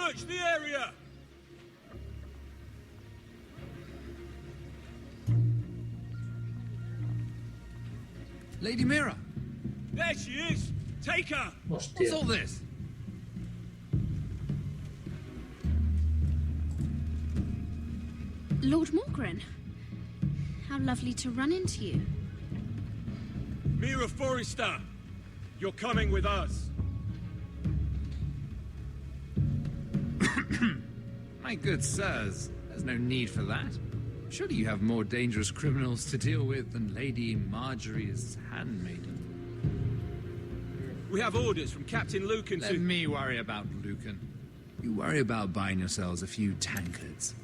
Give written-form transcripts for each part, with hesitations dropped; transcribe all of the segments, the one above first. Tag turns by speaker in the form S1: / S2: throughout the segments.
S1: Search the area!
S2: Lady Mira!
S1: There she is! Take her!
S2: What's
S3: Hostia.
S2: all this?
S4: Lord Morgren. How lovely to run into you.
S1: Mira Forrester! You're coming with us.
S2: My good sirs, there's no need for that. Surely you have more dangerous criminals to deal with than Lady Marjorie's handmaiden.
S1: We have orders from Captain Lucan
S2: Let me worry about Lucan. You worry about buying yourselves a few tankards.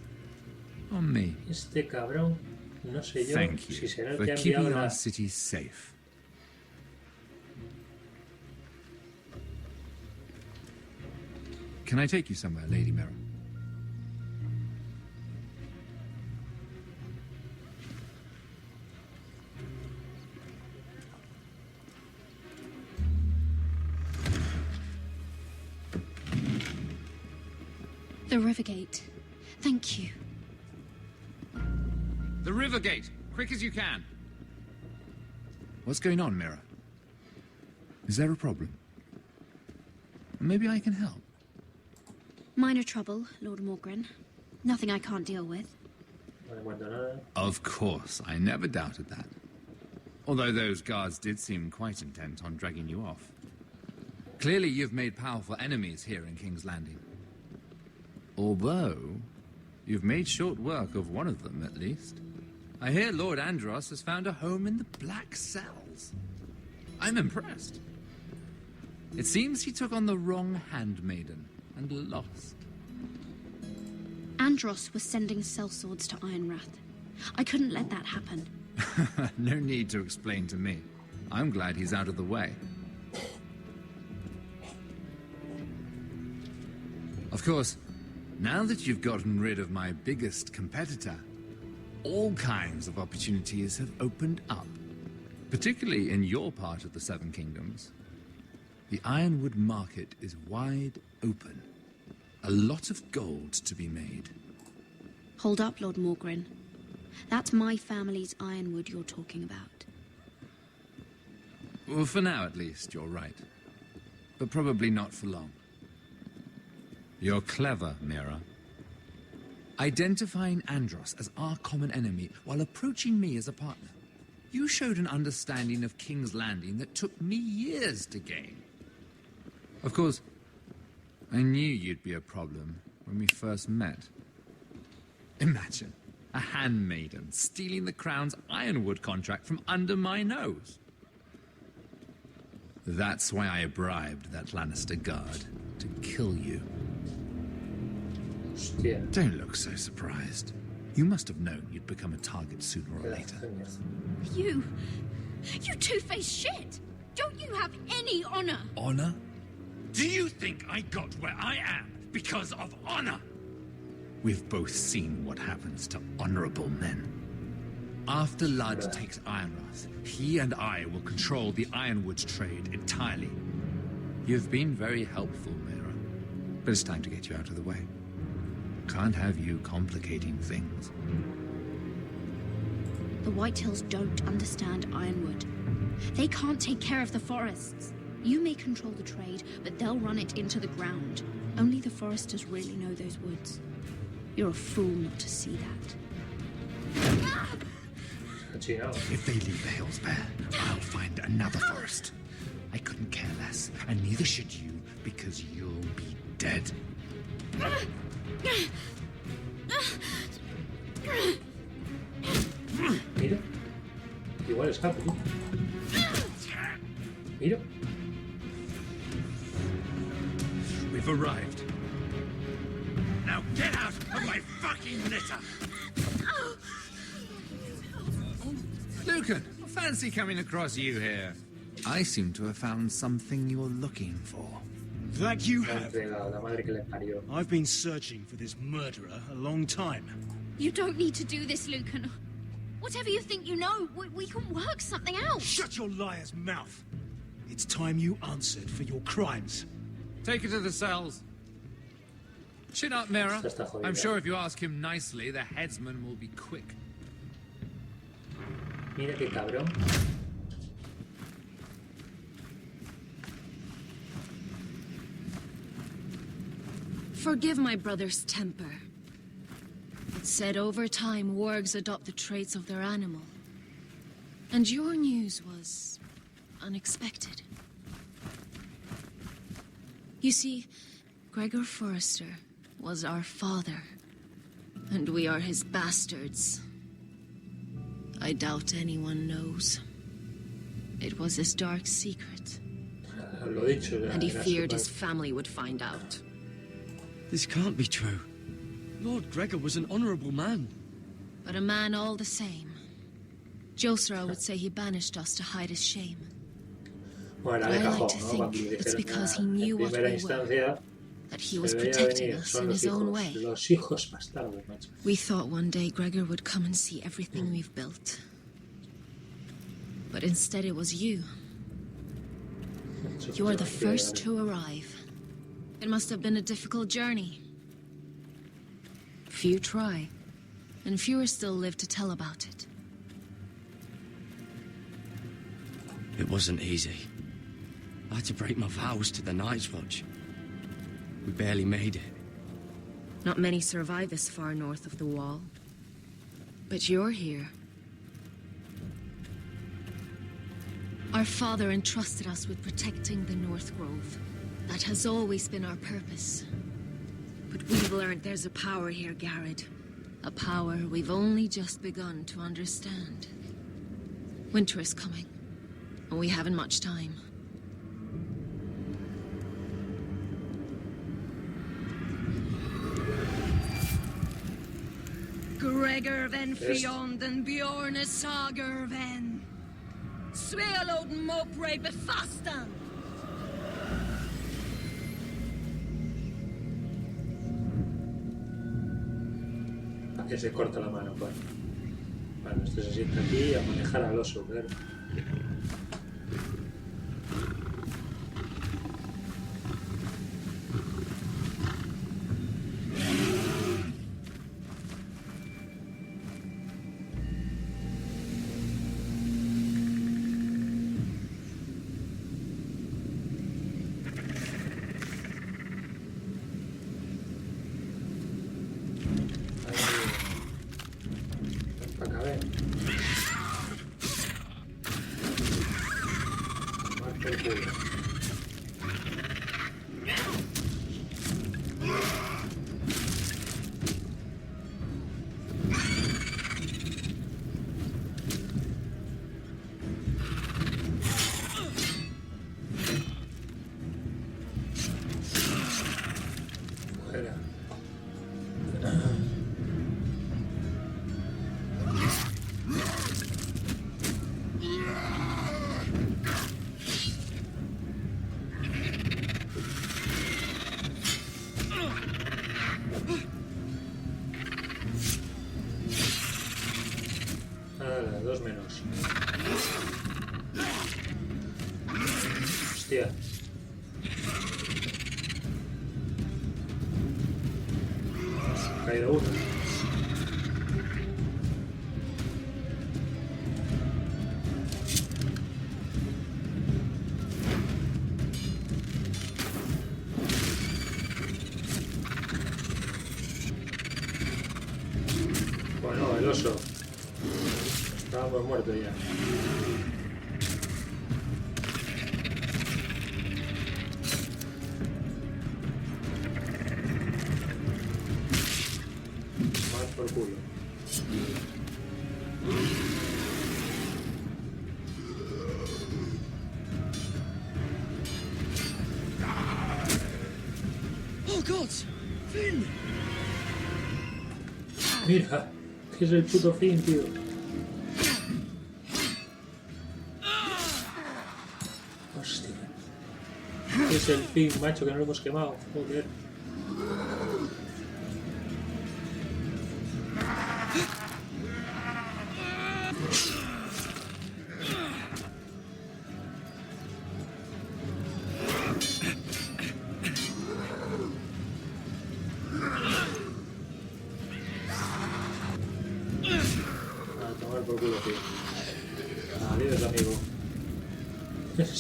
S2: On me.
S3: Este cabrón, no sé yo
S2: Thank you
S3: si será el
S2: for
S3: que ha
S2: keeping
S3: enviado
S2: our
S3: la...
S2: city safe. Can I take you somewhere, Lady Mira?
S4: The Rivergate. Thank you.
S2: The river gate! Quick as you can! What's going on, Mira? Is there a problem? Maybe I can help.
S4: Minor trouble, Lord Morgren. Nothing I can't deal with.
S3: No le cuento nada.
S2: Of course, I never doubted that. Although those guards did seem quite intent on dragging you off. Clearly you've made powerful enemies here in King's Landing. Although, you've made short work of one of them, at least. I hear Lord Andros has found a home in the Black Cells. I'm impressed. It seems he took on the wrong handmaiden and lost.
S4: Andros was sending sellswords to Ironrath. I couldn't let that happen.
S2: No need to explain to me. I'm glad he's out of the way. Of course, now that you've gotten rid of my biggest competitor, all kinds of opportunities have opened up, particularly in your part of the Seven Kingdoms. The Ironwood market is wide open. A lot of gold to be made.
S4: Hold up, Lord Morgren. That's my family's ironwood you're talking about.
S2: Well, for now at least, you're right. But probably not for long. You're clever, Mira. Identifying Andros as our common enemy while approaching me as a partner. You showed an understanding of King's Landing that took me years to gain. Of course, I knew you'd be a problem when we first met. Imagine a handmaiden stealing the Crown's ironwood contract from under my nose. That's why I bribed that Lannister guard to kill you.
S3: Hostia.
S2: Don't look so surprised. You must have known you'd become a target sooner or later.
S4: You two-faced shit! Don't you have any honor?
S2: Honor? Do you think I got where I am because of honor? We've both seen what happens to honorable men. After Lud takes Ironrath, he and I will control the ironwood trade entirely. You've been very helpful, Mira. But it's time to get you out of the way. Can't have you complicating things.
S4: The Whitehills don't understand ironwood. They can't take care of the forests. You may control the trade, but they'll run it into the ground. Only the Forresters really know those woods. You're a fool not to see that.
S2: If they leave the hills bare, I'll find another forest. I couldn't care less, and neither should you, because you'll be dead.
S3: Mira. Igual escapo, ¿no? Mira.
S2: We've arrived. Now get out of my fucking litter! Lucan, fancy coming across you here. I seem to have found something you're looking for.
S1: That you
S3: La
S1: have.
S3: entrega, la madre que le parió.
S1: I've been searching for this murderer a long time.
S4: You don't need to do this, Lucan. Whatever you think you know, we can work something out.
S1: Shut your liar's mouth. It's time you answered for your crimes.
S2: Take her to the cells. Chin up, Mira.
S3: Esta está jodida.
S2: I'm sure if you ask him nicely, the headsman will be quick.
S3: Mira qué cabrón.
S5: Forgive my brother's temper. It's said over time wargs adopt the traits of their animal. And your news was unexpected. You see, Gregor Forrester was our father, and we are his bastards. I doubt anyone knows. It was his dark secret,
S3: Lo dicho,
S5: and he
S3: era su
S5: feared
S3: padre.
S5: his family would find out.
S6: This can't be true. Lord Gregor was an honorable man.
S5: But a man all the same. Josra would say he banished us to hide his shame.
S3: Bueno,
S5: But
S3: era de
S5: I like
S3: cajón,
S5: to
S3: ¿no?
S5: think
S3: Cuando le
S5: it's
S3: dijeron
S5: because he
S3: en
S5: knew what
S3: primera
S5: we were,
S3: instancia,
S5: that he
S3: se
S5: was
S3: veía
S5: protecting
S3: venir,
S5: us
S3: son
S5: in
S3: los
S5: his own
S3: hijos,
S5: way.
S3: los hijos bastardos, macho.
S5: We thought one day Gregor would come and see everything we've built. But instead it was you. You are the first to arrive. It must have been a difficult journey. Few try, and fewer still live to tell about it.
S6: It wasn't easy. I had to break my vows to the Night's Watch. We barely made it.
S5: Not many survive this far north of the wall. But you're here. Our father entrusted us with protecting the North Grove. That has always been our purpose. But we've learned there's a power here, Gared. A power we've only just begun to understand. Winter is coming, and we haven't much time. Gregor ven fionden bjorne sager ven. Sveloden mopre befastan.
S3: ¿A qué se corta la mano? Pues. Bueno, este se sienta aquí a manejar al oso, claro. Dos menos. Hostia. Ha caído uno. Bueno, el oso. Estábamos muertos ya. Más por culo.
S6: Oh, God! Finn!
S3: Mira, que es el puto fin, tío. Hostia. Es el fin, macho, que no lo hemos quemado. Joder.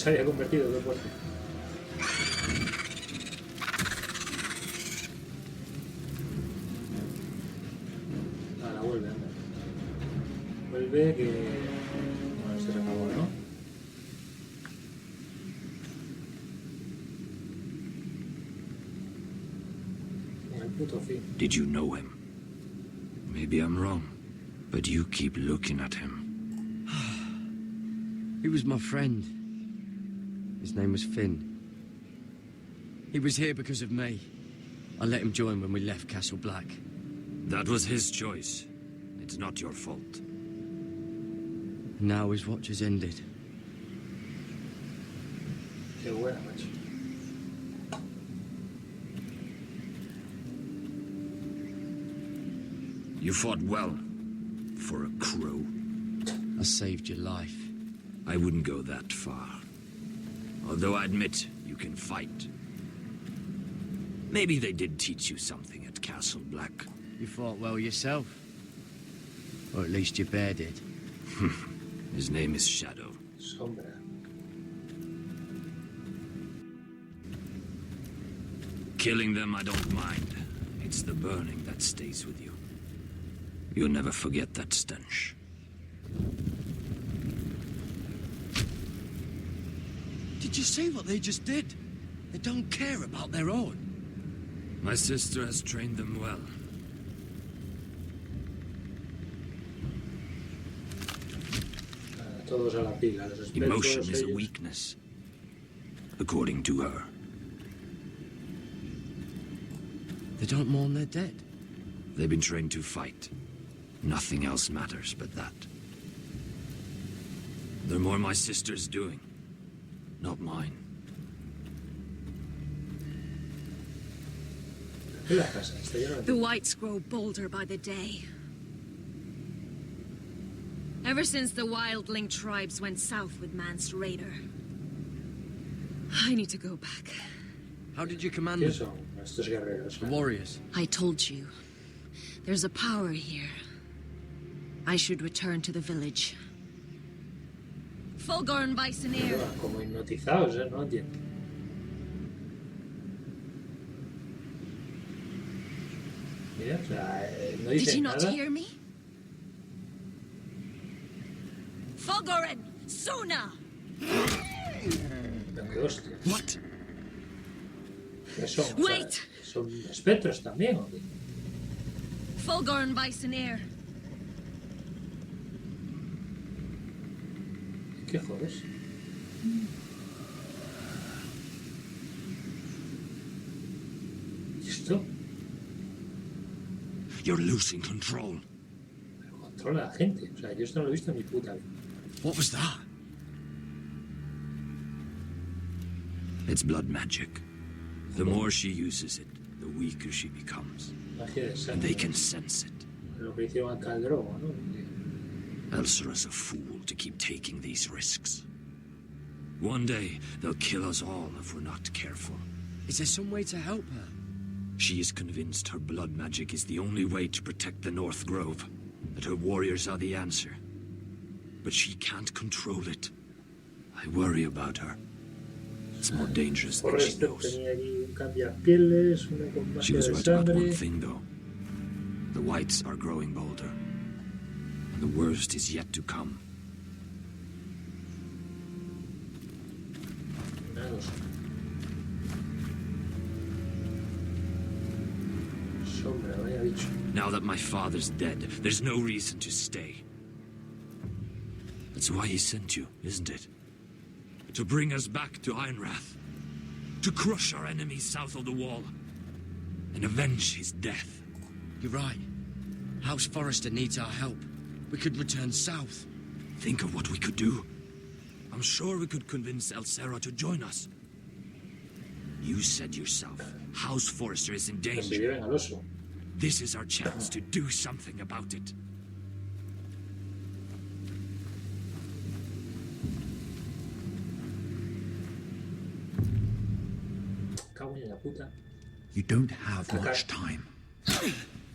S3: se había convertido, qué fuerte. Ahora vuelve, anda. Vuelve que... Bueno, se acabó, ¿no? El puto fin.
S7: Did you know him? Maybe I'm wrong, but you keep looking at him.
S6: He was my friend. His name was Finn. He was here because of me. I let him join when we left Castle Black.
S7: That was his choice. It's not your fault.
S6: Now his watch has ended.
S3: Qué buena, macho.
S7: You fought well. For a crow.
S6: I saved your life.
S7: I wouldn't go that far. Although I admit, you can fight. Maybe they did teach you something at Castle Black.
S6: You fought well yourself. Or at least your bear did.
S7: His name is Shadow.
S3: Sombra.
S7: Killing them I don't mind. It's the burning that stays with you. You'll never forget that stench.
S6: Did you see what they just did? They don't care about their own.
S7: My sister has trained them well.
S3: Todos a la pila, los expertos,
S7: Emotion is a
S3: ellos.
S7: weakness, according to her.
S6: They don't mourn their dead.
S7: They've been trained to fight. Nothing else matters but that. They're more my sister's doing, not mine.
S3: La casa, está lleno de...
S5: The whites grow bolder by the day. Ever since the wildling tribes went south with Man's raider. I need to go back.
S6: How did you command
S3: ¿Qué
S6: them?
S3: son estos guerreros?
S6: The warriors.
S5: I told you. There's a power here. I should return to the village. Fulgorn Bisoneer.
S3: Llevan como hipnotizados, ¿eh? No entiendo. Mira, o sea, no
S5: Did
S3: dicen
S5: you not
S3: nada.
S5: hear me? Fulgorn! Suna!
S3: Pero qué hostia.
S7: What?
S3: ¿Qué son? O sea,
S5: Wait.
S3: ¿son espectros también o qué?
S5: Fulgorn Bisoneer.
S3: ¿Qué jodes? ¿Y esto?
S7: You're losing control.
S3: Pero controla a la gente. O sea, yo esto no lo he visto en mi puta vida.
S6: What was that?
S7: It's blood magic. The more she uses it, the weaker she becomes.
S3: Magia de
S7: And
S3: sangre.
S7: they can sense it.
S3: Lo que hicieron a Caldrogo, ¿no?
S7: Elsera's a fool to keep taking these risks. One day, they'll kill us all if we're not careful.
S6: Is there some way to help her?
S7: She is convinced her blood magic is the only way to protect the North Grove, that her warriors are the answer. But she can't control it. I worry about her. It's more dangerous than she
S3: Forrester
S7: knows.
S3: tenía aquí un cambiapieles, una con
S7: She
S3: magia
S7: was
S3: de
S7: right about one
S3: sangre.
S7: thing, though. The whites are growing bolder. And the worst is yet to come.
S3: Nada, no sé. Sombra, vaya bicho.
S7: Now that my father's dead, there's no reason to stay. That's why he sent you, isn't it? To bring us back to Ironrath. To crush our enemies south of the wall. And avenge his death.
S6: You're right. House Forrester needs our help. We could return south.
S7: Think of what we could do. I'm sure we could convince Elsera to join us. You said yourself, House Forrester is in
S3: Que se
S7: danger.
S3: lleven al oso.
S7: This is our chance to do something about it.
S3: Cago en la puta.
S2: You don't have much time.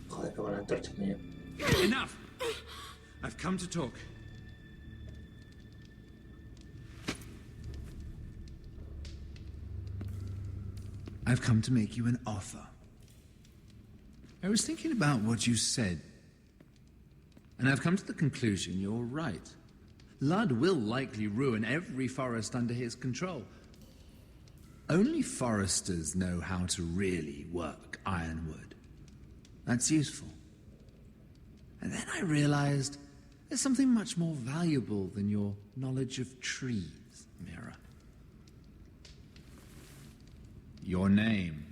S3: Joder, cago en la antorcha, coño.
S2: Enough! I've come to talk. I've come to make you an offer. I was thinking about what you said, and I've come to the conclusion you're right. Ludd will likely ruin every forest under his control. Only foresters know how to really work ironwood. That's useful. And then I realized there's something much more valuable than your knowledge of trees, Mira. Your name.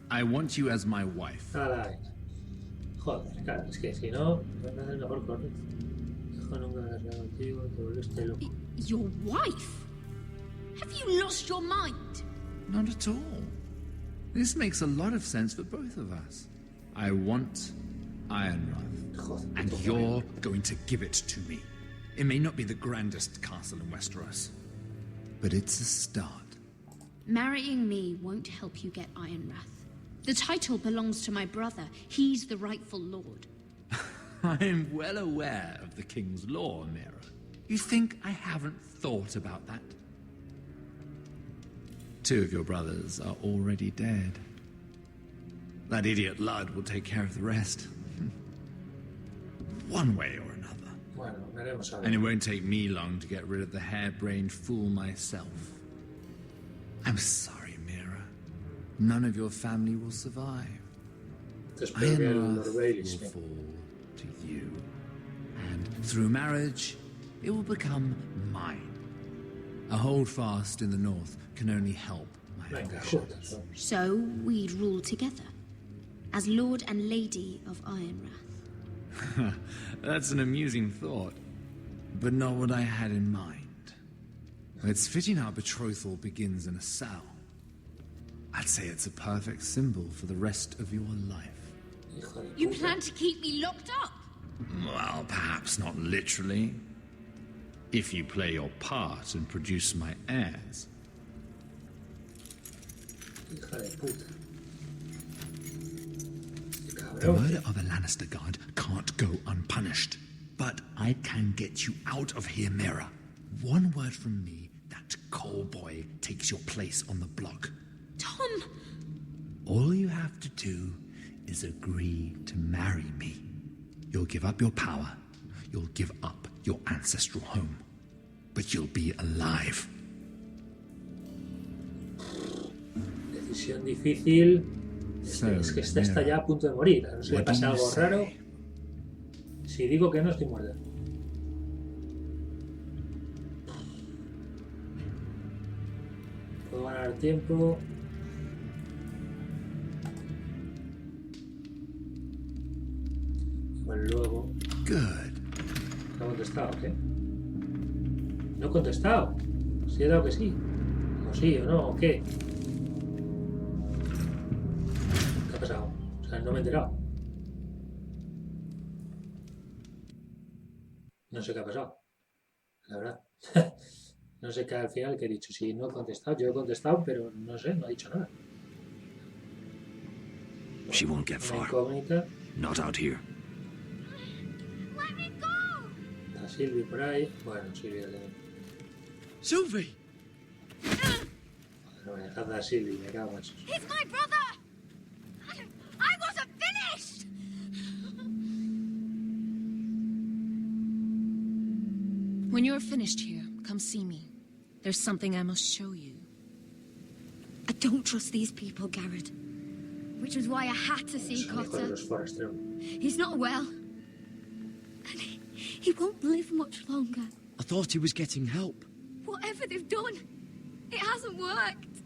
S2: I want you as my wife.
S3: Caray. Joder, claro, es que si no, es mejor correr. Dejo nunca casar contigo, te volviste loco.
S4: Your wife? Have you lost your mind?
S2: Not at all. This makes a lot of sense for both of us. I want Ironrath, and you're going to give it to me. It may not be the grandest castle in Westeros, but it's a start.
S4: Marrying me won't help you get Ironrath. The title belongs to my brother. He's the rightful lord.
S2: I'm well aware of the king's law, Mira. You think I haven't thought about that? 2 of your brothers are already dead. That idiot Ludd will take care of the rest. One way or another.
S3: Bueno, veremos a ver.
S2: And it won't take me long to get rid of the harebrained fool myself. I'm sorry, Mira. None of your family will survive.
S3: Espero que el Lord
S2: Ironrath
S3: Baelish
S2: will fall to you. And through marriage, it will become mine. A holdfast in the north can only help my
S3: Venga,
S2: ambitions.
S3: juntos.
S4: So we'd rule together as Lord and Lady of Ironrath.
S2: That's an amusing thought, but not what I had in mind. It's fitting our betrothal begins in a cell. I'd say it's a perfect symbol for the rest of your life.
S3: Hijo de
S4: You
S3: puta.
S4: plan to keep me locked up?
S2: Well, perhaps not literally. If you play your part and produce my heirs.
S3: Hija de puta. Qué
S2: The
S3: cabrón.
S2: murder of a Lannister guard can't go unpunished. But I can get you out of here, Mira. One word from me, that coal boy takes your place on the block.
S4: Tom!
S2: All you have to do is agree to marry me. You'll give up your power. You'll give up your ancestral home. But you'll be alive.
S3: Decisión difícil.
S2: So,
S3: Es que está
S2: Mira,
S3: ya a punto de morir. A no ser que
S2: what do
S3: pase
S2: you
S3: algo
S2: say?
S3: raro. Si digo que no, estoy muerta. Puedo ganar tiempo. Igual luego.
S2: Good.
S3: ¿No he contestado o qué? No he contestado. Si he dado que sí. O sí o no, o qué. ¿Qué ha pasado? O sea, no me he enterado. No sé qué ha pasado. La verdad. No sé qué al final que he dicho. Si no he contestado, yo he contestado, pero no sé, no he dicho nada.
S7: She won't get
S3: Una
S7: far.
S3: incógnita.
S7: Not out here.
S4: Let me go!
S3: Está Sylvie por ahí. Bueno, Sylvie ya tiene.
S6: Sylvie!
S3: No me dejad a Sylvie, me cago en eso.
S4: He's my brother! I wasn't finished!
S5: When you're finished here, come see me. There's something I must show you.
S4: I don't trust these people, Gared. Which was why I had to see
S3: Son hijos de
S4: Cotter.
S3: los Forrester.
S4: He's not well. And he won't live much longer.
S6: I thought he was getting help.
S4: Whatever they've done, it hasn't worked.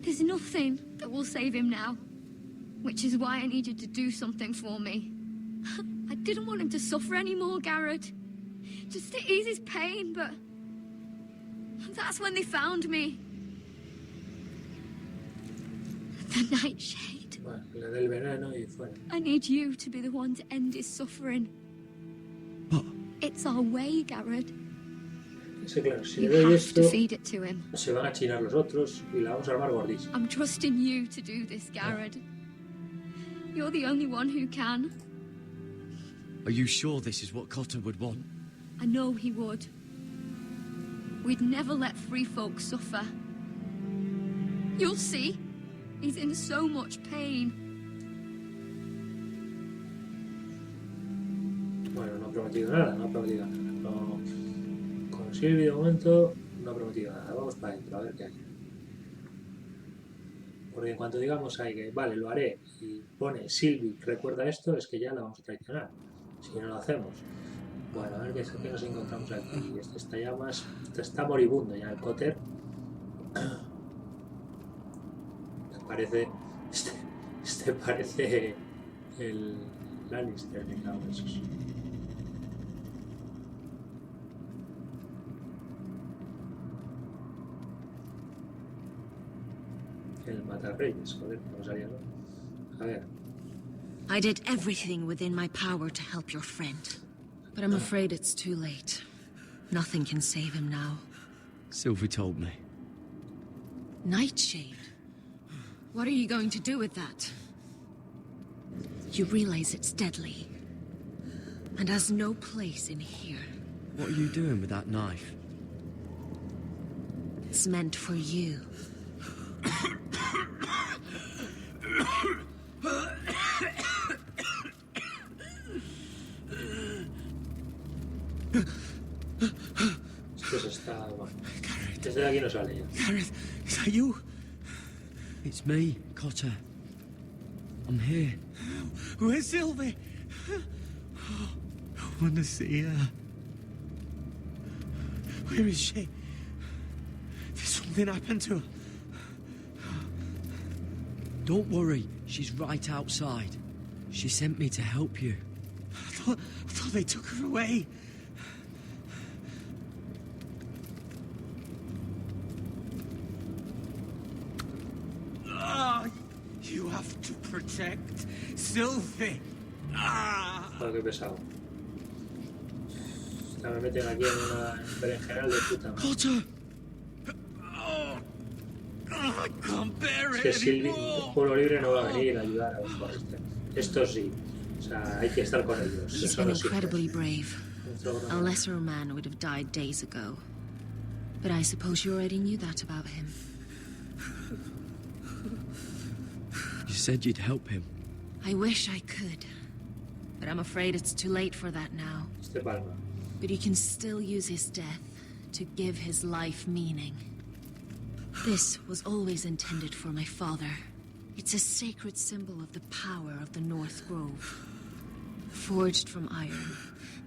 S4: There's nothing that will save him now. Which is why I need you to do something for me. I didn't want him to suffer anymore, Gared. Just to ease his pain, but... That's when they found me. The Nightshade.
S3: Bueno, le dé el veneno y fuera.
S4: I need you to be the one to end his suffering.
S6: But
S4: It's our way, Gared.
S3: Es que claro, si le
S4: You
S3: doy
S4: have
S3: esto,
S4: to feed it to him.
S3: se van a chinar los otros y la vamos a armar gordísima.
S4: I'm trusting you to do this, Gared. You're the only one who can.
S6: are you sure this is what Cotter would want?
S4: I know he would. We'd never let free folk suffer. You'll see. He's in so much pain.
S3: Bueno, no ha prometido nada, no ha prometido nada. No, con Silvi de momento no ha prometido nada. Vamos para adentro a ver qué hay. Porque en cuanto digamos ahí que vale, lo haré y pone Silvi, recuerda esto, es que ya la vamos a traicionar. Si no lo hacemos. Bueno, a ver qué nos encontramos aquí. Este está ya más. Este está moribundo ya, el cóter. Parece. Este parece el Lannister, me cago en esos. El matarreyes, joder, no sabía, ¿no? A ver.
S5: I did everything within my power to help your friend. But I'm afraid it's too late. Nothing can save him now.
S6: Sylvie told me.
S5: Nightshade? What are you going to do with that? You realize it's deadly. And has no place in here.
S6: What are you doing with that knife?
S5: It's meant for you.
S3: Esto se está... Bueno, desde aquí no sale ya.
S6: Gareth, is that you? It's me, Cotter. I'm here. Where's Sylvie? I want to see her. Where is she? Did something happen to her? Don't worry, she's right outside. She sent me to help you. I thought they took her away. You have to protect Sylvie.
S3: Joder, qué pesado. Ya me meten aquí en una berenjenal de puta madre.
S6: Cotter! I can't bear
S3: Es
S6: it
S3: que Silvi,
S6: anymore.
S3: el pueblo libre no va a venir a ayudar a los Forrester. Esto sí. O sea, hay que estar con ellos.
S5: He's
S3: Eso
S5: been
S3: no sirve.
S5: incredibly brave.
S3: Nuestro
S5: A
S3: gran-
S5: lesser man would have died days ago. But I suppose you already knew that about him.
S6: You said you'd help him.
S5: I wish I could. But I'm afraid it's too late for that now.
S3: Este palma.
S5: But he can still use his death to give his life meaning. This was always intended for my father. It's a sacred symbol of the power of the North Grove. Forged from iron,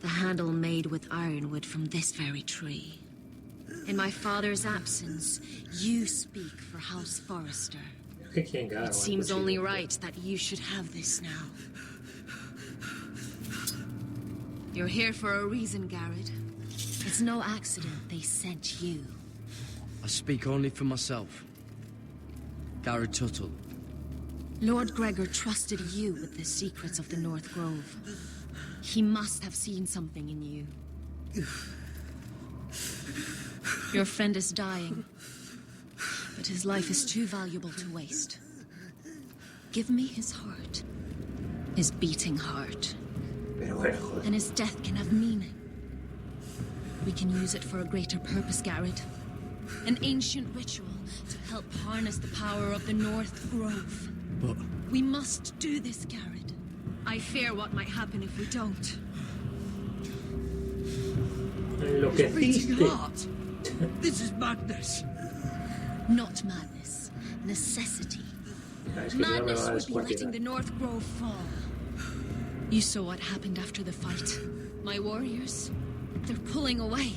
S5: the handle made with ironwood from this very tree. In my father's absence, you speak for House Forrester.
S3: Es que quién caga
S5: It
S3: con el
S5: seems
S3: cuchillo.
S5: only right that you should have this now. You're here for a reason, Gared. It's no accident they sent you.
S6: I speak only for myself. Gareth Tuttle.
S5: Lord Gregor trusted you with the secrets of the North Grove. He must have seen something in you. Your friend is dying, but his life is too valuable to waste. Give me his heart. His beating heart.
S3: Pero bueno, joder.
S5: And his death can have meaning. We can use it for a greater purpose, Gared. An ancient ritual to help harness the power of the North Grove.
S6: But
S5: We must do this, Gared. I fear what might happen if we don't.
S3: Lo que
S6: beating
S3: hiciste.
S6: heart. This is madness.
S5: Not madness. Necessity.
S3: Ya, es que si no me
S5: Madness
S3: va a
S5: would be letting
S3: descuartizar.
S5: the North Grove fall. You saw what happened after the fight. My warriors, they're pulling away.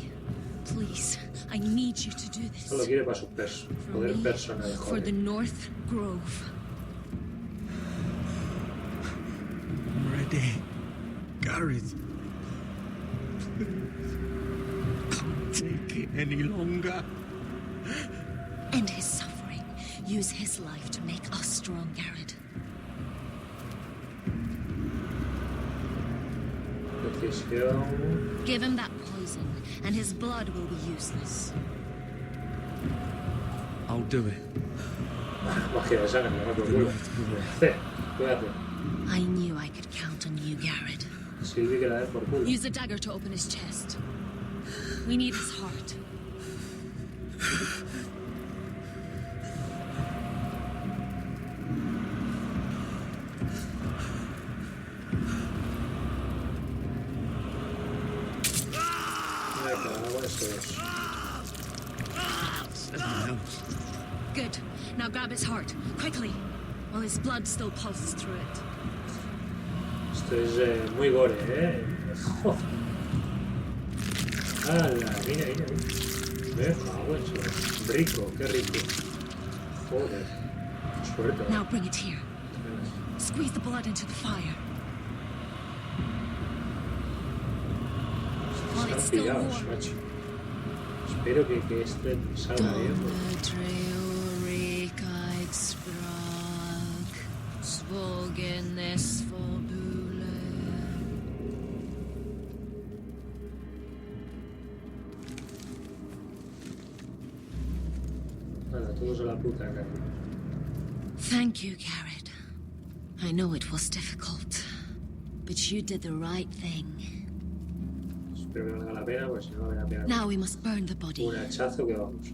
S5: Please, I need you to do this.
S3: Solo quiere para su
S5: For
S3: poder
S5: me,
S3: personal,
S5: for the
S3: joder.
S5: North Grove.
S6: I'm ready. Gareth. Can't take it any longer.
S5: End his suffering. Use his life to make us strong, Gared.
S3: Decisión.
S5: Give him that poison, and his blood will be useless.
S6: I'll do it.
S3: Magia de sangre, no por culo. Cuídate.
S5: I knew I could count on you, Gared.
S3: Silvi que la des por culo.
S5: Use the dagger to open his chest. We need his heart. Good. Now grab his heart, quickly, while his blood still pulses through it.
S3: Esto es muy gore, ¿eh? ¡Oh! ¡Hala! Mira, mira, mira. Me cago en eso. Rico, qué rico. Joder. Suerte.
S5: Now bring it here. Squeeze the blood into the fire. While it's still warm.
S3: Macho. Espero que este salga bien. Nada, todos a la puta cara.
S5: Thank you, Gared. I know it was difficult, but you did the right thing.
S3: Espero que valga la pena, pues si no vale la pena.
S5: Now we must burn the body.
S3: Un hachazo que vamos.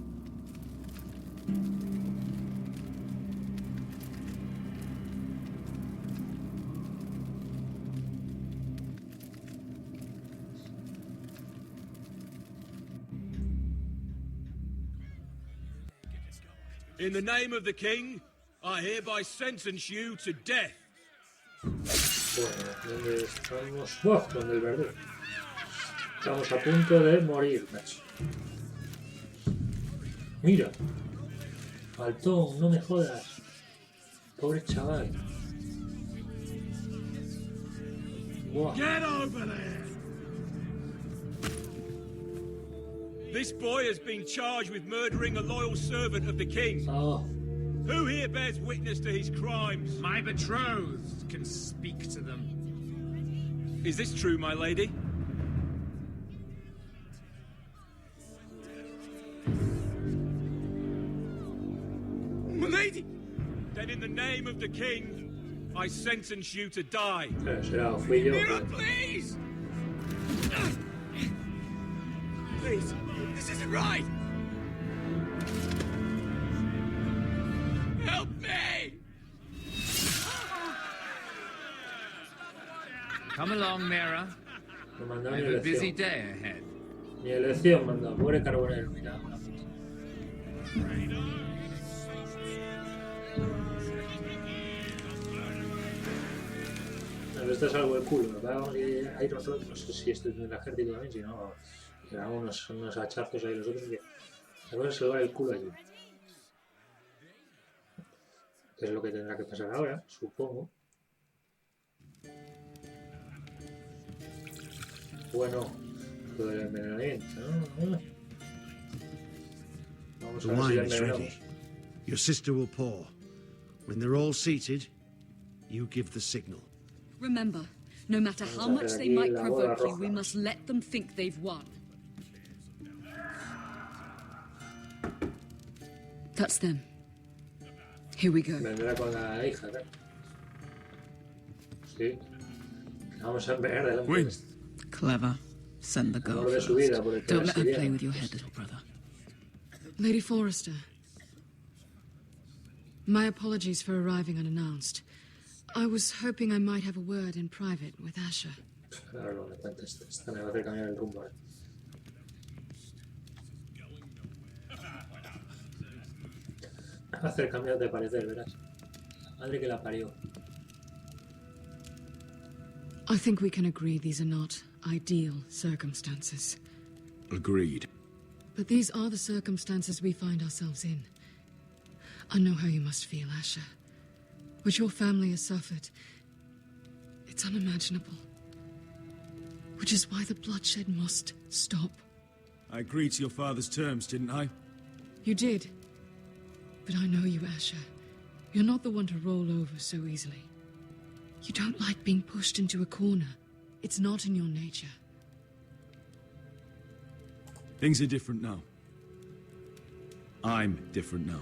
S1: In the name of the king, I hereby sentence you to death.
S3: Bueno, ¿dónde estamos? ¡Wow! Donde el verdadero. Estamos a punto de morir, macho. Mira. Faltón, no me jodas. Pobre chaval. Wow.
S1: Get over there! This boy has been charged with murdering a loyal servant of the king.
S3: Oh.
S1: Who here bears witness to his crimes?
S2: My betrothed can speak to them.
S1: Is this true, my lady?
S2: My lady!
S1: Then in the name of the king, I sentence you to die.
S3: Será, o fui yo.
S2: Mira, please! Please, this isn't right! Help me! Come along, Mira.
S3: Me mandó
S2: I
S3: mi
S2: have a busy
S3: elección.
S2: day ahead.
S3: Mi elección mandó. Pobre carbonero, mira. Una puta. Esto es algo de culo, vamos a ir nosotros, no sé si esto es del ejército también, si no, le damos unos hachazos ahí los otros que vamos a salvar el culo allí. Que es lo que tendrá que pasar ahora, supongo. Bueno, lo del envenenamiento, ¿no? Vamos
S8: The
S3: a ver si
S8: wine
S3: le
S8: is
S3: envenenamos.
S8: ready. Your sister will pour. When they're all seated, you give the signal.
S9: Remember, no matter how much they might provoke you, we must let them think they've won. That's them. Here we go.
S3: Vendrá con la hija, ¿verdad? Sí. Vamos a envenenar delante de este.
S10: Clever. Send the girl
S3: Amor de su
S10: first.
S3: vida por el que
S10: Don't
S3: la
S10: let her play
S3: sirviera.
S10: with your head, little brother.
S9: Lady Forrester. My apologies for arriving unannounced. I was hoping I might have a word in private with Asher.
S3: Ahora no me cuentes, esta me va a hacer cambiar el rumbo. Me va a hacer cambiar de parecer, verás. La madre que la parió.
S9: I think we can agree these are not ideal circumstances.
S7: Agreed.
S9: But these are the circumstances we find ourselves in. I know how you must feel, Asher. What your family has suffered, it's unimaginable. Which is why the bloodshed must stop.
S11: I agreed to your father's terms, didn't I?
S9: You did. But I know you, Asher. You're not the one to roll over so easily. You don't like being pushed into a corner. It's not in your nature.
S11: Things are different now. I'm different now.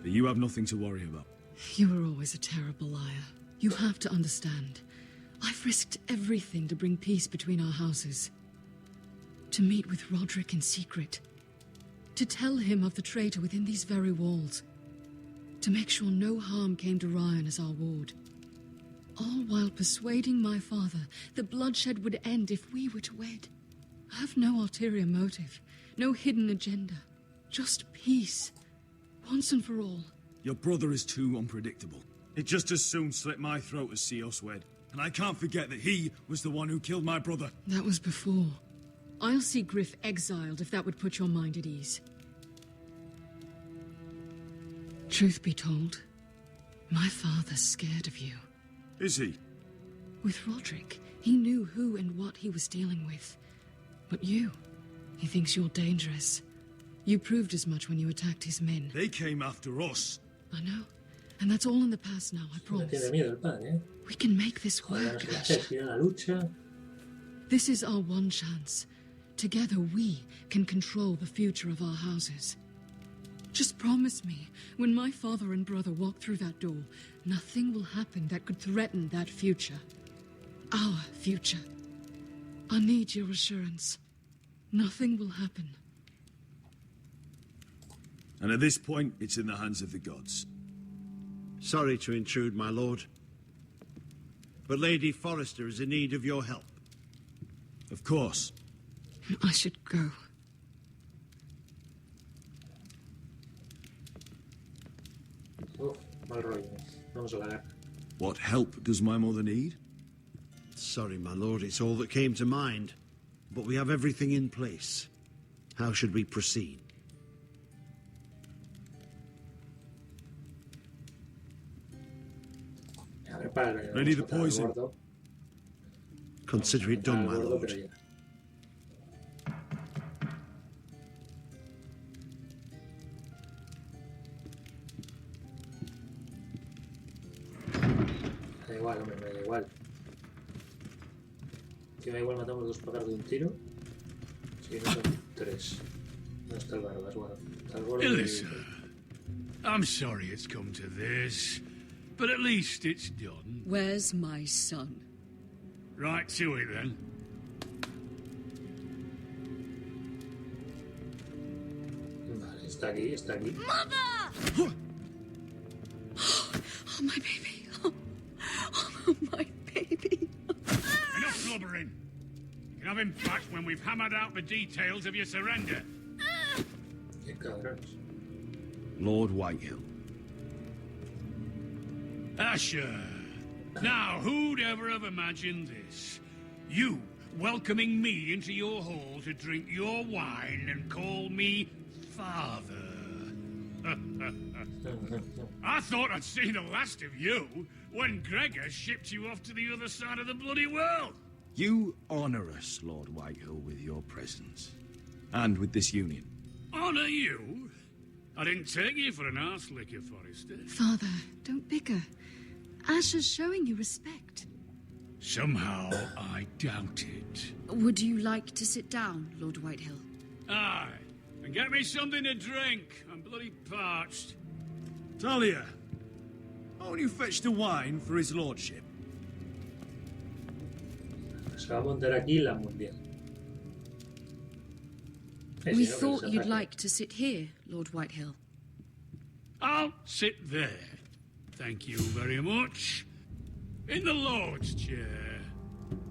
S11: But you have nothing to worry about.
S9: You were always a terrible liar. You have to understand. I've risked everything to bring peace between our houses. To meet with Roderick in secret. To tell him of the traitor within these very walls. To make sure no harm came to Ryan as our ward. All while persuading my father that bloodshed would end if we were to wed. I have no ulterior motive, no hidden agenda. Just peace. once and for all.
S11: Your brother is too unpredictable. He'd just as soon slit my throat as see us wed. And I can't forget that he was the one who killed my brother.
S9: That was before. I'll see Griff exiled if that would put your mind at ease. Truth be told, my father's scared of you.
S11: Is he?
S9: With Roderick, he knew who and what he was dealing with. But you, he thinks you're dangerous. You proved as much when you attacked his men.
S11: They came after us.
S9: I know. And that's all in the past now, I promise.
S3: Tiene miedo el padre, ¿eh?
S9: We can make this
S3: Joder, no
S9: work,
S3: se la
S9: Asher.
S3: sé, tira la lucha.
S9: This is our one chance. Together we can control the future of our houses. Just promise me, when my father and brother walk through that door, nothing will happen that could threaten that future. Our future. I need your assurance. Nothing will happen.
S11: And at this point, it's in the hands of the gods.
S8: Sorry to intrude, my lord. But Lady Forrester is in need of your help.
S11: Of course.
S9: I should go.
S3: Uf, mal rollo. Vamos a la guerra.
S11: What help does my mother need?
S8: Sorry, my lord, it's all that came to mind. But we have everything in place. How should we proceed?
S3: A ver, para,
S11: Ready the
S3: vamos a matar al
S11: poison.
S3: gordo.
S8: Consider it done, my
S3: Al gordo,
S8: lord.
S3: pero ya. Da igual, hombre, me da igual. Si me da igual, matamos dos pájaros de un tiro. Si no son tres. No está el barbas, bueno. Está el gordo y...
S1: Elissa, I'm sorry it's come to this, but at least it's done.
S12: Where's my son?
S1: Right to it then.
S3: Vale, está aquí, está aquí.
S12: Mother! Oh, my baby. Oh, my baby.
S1: Enough blubbering. You can have him back when we've hammered out the details of your surrender.
S3: Qué cabrones.
S11: Lord Whitehill.
S1: Asher. Now, who'd ever have imagined this? You welcoming me into your hall to drink your wine and call me father. I thought I'd seen the last of you when Gregor shipped you off to the other side of the bloody world.
S7: You honor us, Lord Whitehill, with your presence. And with this union.
S1: Honor you? I didn't take you for an arse licker, Forrester.
S9: Father, don't bicker. Asher's showing you respect.
S1: Somehow I doubt it.
S12: Would you like to sit down, Lord Whitehill?
S1: Aye, and get me something to drink. I'm bloody parched.
S11: Talia, won't you fetch the wine for his lordship?
S3: Se va a montar aquí la mundial.
S12: We thought you'd like to sit here, Lord Whitehill.
S1: I'll sit there. Thank you very much. In the Lord's chair.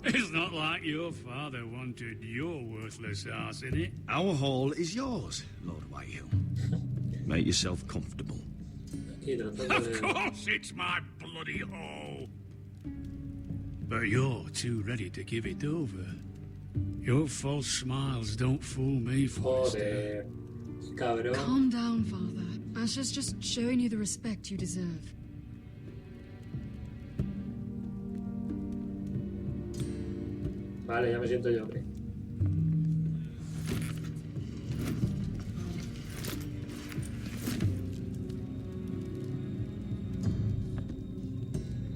S1: It's not like your father wanted your worthless ass in it.
S7: Our hall is yours, Lord Whitehill. Make yourself comfortable.
S1: Of course it's my bloody hall. But you're too ready to give it over. Your false smiles don't fool me, Forrester.
S3: Joder, cabrón.
S9: Calm down, Father. Asher's just showing you the respect you deserve.
S3: Vale, ya me siento yo, hombre.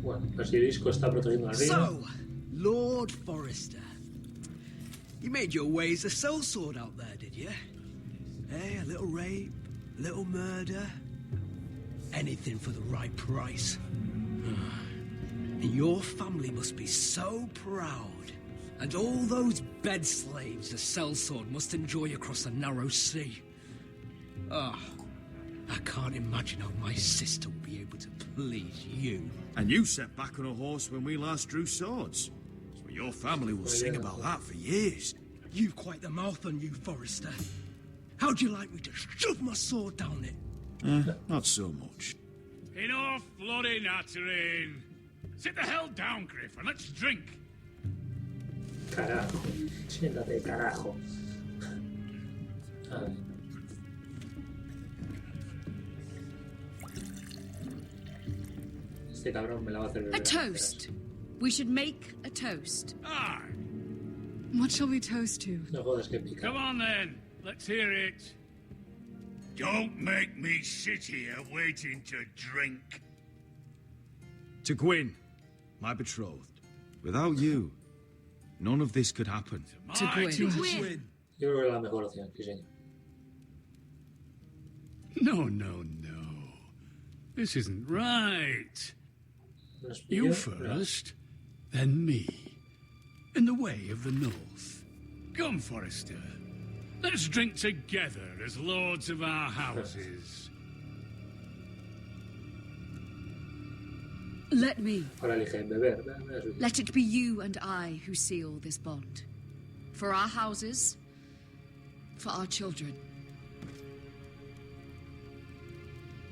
S3: Bueno, Basilisco está protegiendo al río.
S13: So, Lord Forrester, you made your way as a sellsword out there, did you? Eh, a little rape, a little murder, anything for the right price. And your family must be so proud. And all those bed slaves the sellsword must enjoy across the narrow sea. Ah, I can't imagine how my sister will be able to please you.
S11: And you sat back on a horse when we last drew swords. So your family will sing about that for years.
S13: You've quite the mouth on you, Forrester. How'd you like me to shove my sword down it?
S11: Not so much.
S1: Enough bloody nattering. Sit the hell down, Griff, and let's drink.
S3: Carajo. Siéntate, carajo. A ver. Este cabrón me la va a hacer beber.
S12: A toast. We should make a toast.
S1: Aye.
S9: What shall we toast to?
S3: No jodas que pica.
S1: Come on then, let's hear it. Don't make me sit here waiting to drink.
S11: To Gwyn, my betrothed. Without you, none of this could happen.
S12: To Gwyn.
S9: To Gwyn.
S3: Yo creo que es la mejor opción, sí señor.
S1: No, no, no. This isn't right.
S3: ¿Nos
S1: You
S3: pidió?
S1: first, then me. In the way of the North. Come, Forrester. Let's drink together as lords of our houses.
S12: Let me.
S3: Ahora eligen beber. Beber.
S12: Let it be you and I who seal this bond. For our houses, for our children.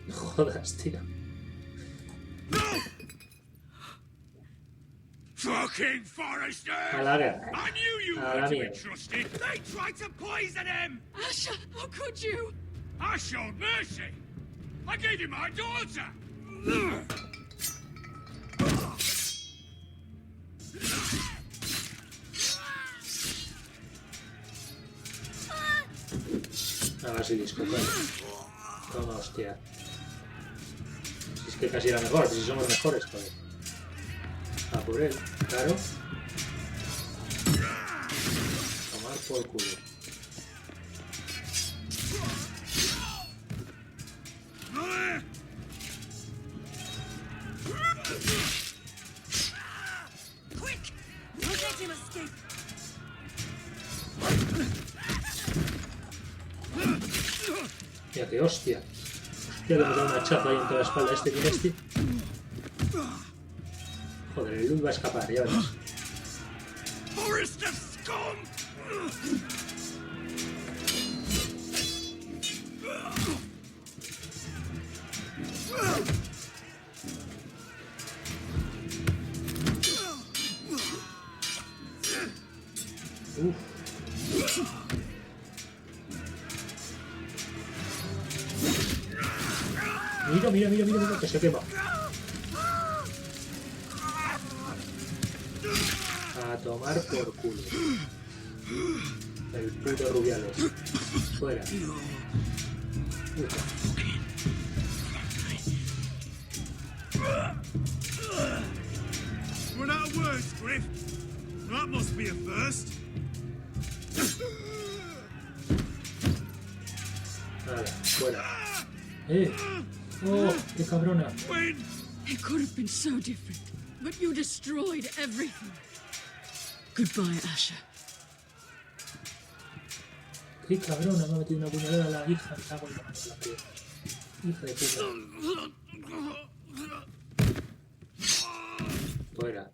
S3: No jodas, tío.
S1: Fucking Forrester!
S3: A la guerra.
S1: I knew you
S3: A la
S1: weren't to be
S3: mierda.
S1: trusted. They tried to poison him.
S12: Asher, how could you?
S1: I showed mercy. I gave you my daughter.
S3: A ver si disco. Toma, hostia. Si es que casi era mejor, si somos mejores, joder. A por él, claro. Tomar por culo.
S12: Quick! Don't let him escape.
S3: Mira que hostia. Hostia, le hemos dado un hachazo ahí en toda la espalda. Este tiene este. Joder, el Luz va a escapar, ya verás.
S1: Forrester scum!
S3: Mira, mira, mira, mira, mira, que se quema. A tomar por culo. El puto Rubiales. Fuera.
S11: Run out of words, Griff. That must be a first.
S3: Nada, fuera. Oh, qué cabrona.
S9: It could have been so different, but you destroyed everything. Goodbye, Asher.
S3: Qué cabrona, me ha metido una puñalada a la hija. Me cago en la mano, la fría. Hija de puta. Fuera.